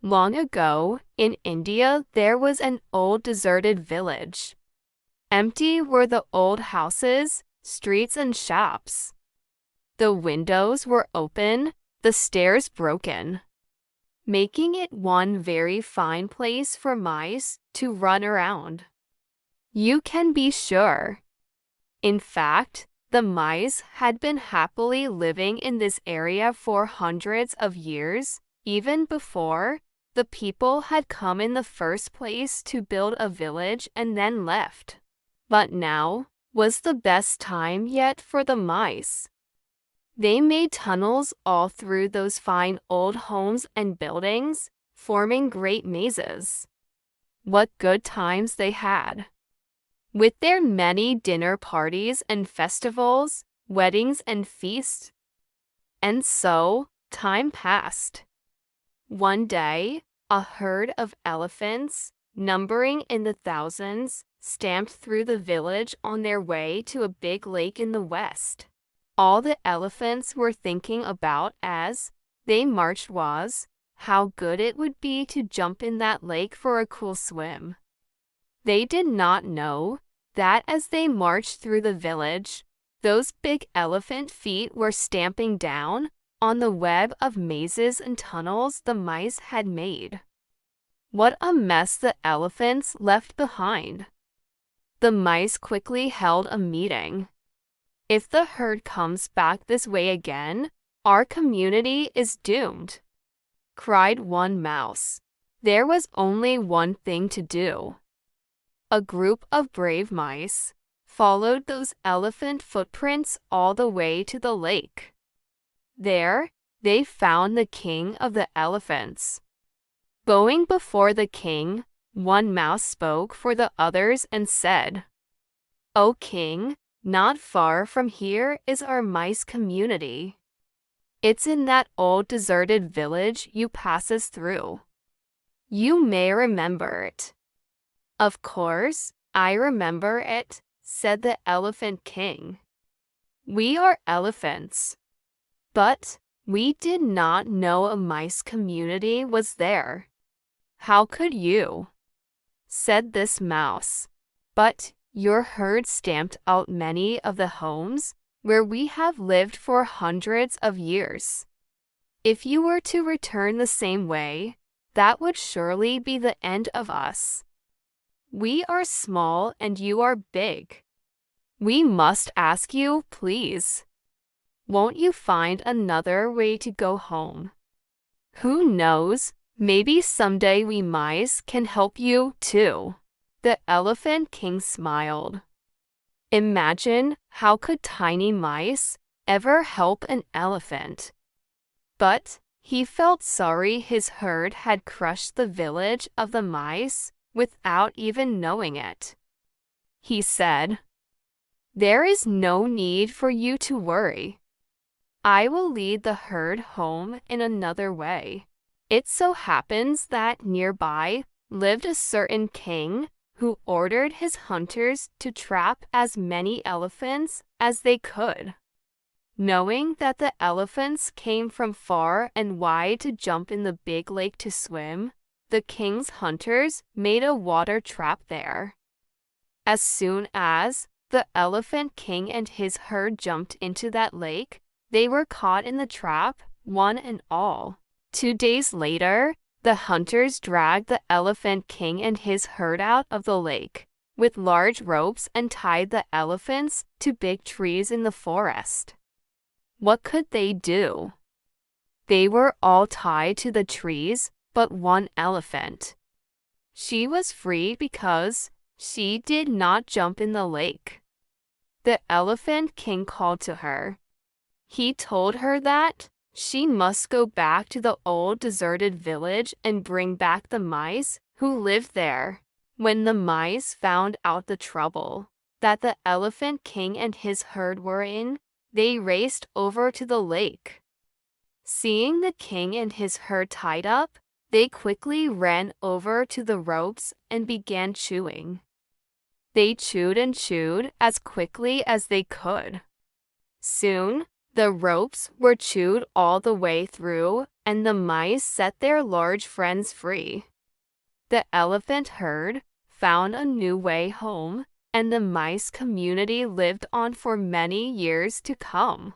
Long ago, in India, there was an old deserted village. Empty were the old houses, streets, and shops. The windows were open, the stairs broken, making it one very fine place for mice to run around. You can be sure. In fact, the mice had been happily living in this area for hundreds of years, even before the people had come in the first place to build a village and then left. But now was the best time yet for the mice. They made tunnels all through those fine old homes and buildings, forming great mazes. What good times they had! With their many dinner parties and festivals, weddings and feasts. And so, time passed. One day, a herd of elephants, numbering in the thousands, stamped through the village on their way to a big lake in the west. All the elephants were thinking about as they marched was how good it would be to jump in that lake for a cool swim. They did not know that as they marched through the village, those big elephant feet were stamping down on the web of mazes and tunnels the mice had made. What a mess the elephants left behind! The mice quickly held a meeting. If the herd comes back this way again, our community is doomed, cried one mouse. There was only one thing to do. A group of brave mice followed those elephant footprints all the way to the lake. There, they found the king of the elephants. Bowing before the king, one mouse spoke for the others and said, "O king, not far from here is our mice community. It's in that old deserted village you passes through. You may remember it." "Of course, I remember it," said the elephant king. "We are elephants. But we did not know a mice community was there." "How could you?" said this mouse. "But your herd stamped out many of the homes where we have lived for hundreds of years. If you were to return the same way, that would surely be the end of us. We are small and you are big. We must ask you, please. Won't you find another way to go home? Who knows, maybe someday we mice can help you too." The elephant king smiled. Imagine how could tiny mice ever help an elephant? But he felt sorry his herd had crushed the village of the mice without even knowing it. He said, "There is no need for you to worry. I will lead the herd home in another way." It so happens that nearby lived a certain king who ordered his hunters to trap as many elephants as they could. Knowing that the elephants came from far and wide to jump in the big lake to swim, the king's hunters made a water trap there. As soon as the elephant king and his herd jumped into that lake, they were caught in the trap, one and all. 2 days later, the hunters dragged the elephant king and his herd out of the lake with large ropes and tied the elephants to big trees in the forest. What could they do? They were all tied to the trees but one elephant. She was free because she did not jump in the lake. The elephant king called to her. He told her that she must go back to the old deserted village and bring back the mice who lived there. When the mice found out the trouble that the elephant king and his herd were in, they raced over to the lake. Seeing the king and his herd tied up, they quickly ran over to the ropes and began chewing. They chewed and chewed as quickly as they could. Soon, the ropes were chewed all the way through, and the mice set their large friends free. The elephant herd found a new way home, and the mice community lived on for many years to come.